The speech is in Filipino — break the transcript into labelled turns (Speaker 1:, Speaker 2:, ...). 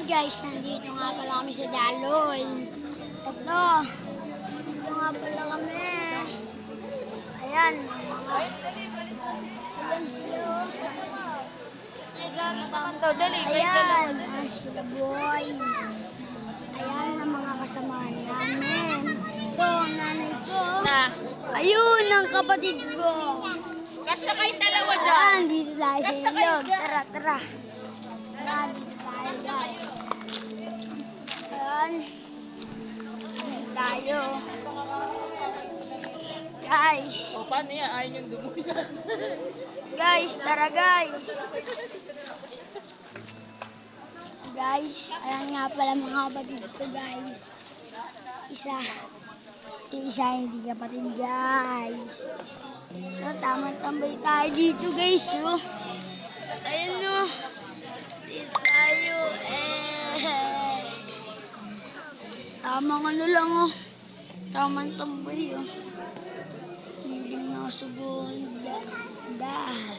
Speaker 1: Guys, nandito nga pala kami sa Daloy. Ito. Dito nga pala kami. Ayan. Ayan sila. Ayan. Sila boy. Ayan ang mga kasama namin. Ito, ang nanay ko. Ayun, ang kapatid ko.
Speaker 2: Kasya kayo dalawa dyan.
Speaker 1: Ayan, dito tayo sa ilog. Tara, tara. Tara, dito tayo guys. Ayan. Dito tayo. Guys.
Speaker 2: O, paano yan? Ayaw yung dumuyan.
Speaker 1: Guys, tara guys. Guys, ayan nga pala mga kapatid ko guys. Isa hindi kapatid guys. Tamang tambay tayo dito guys. Oh. Ayun oh. Dito tayo. Tamang ano lang oh. Tamang tambay oh. Hindi na subong das.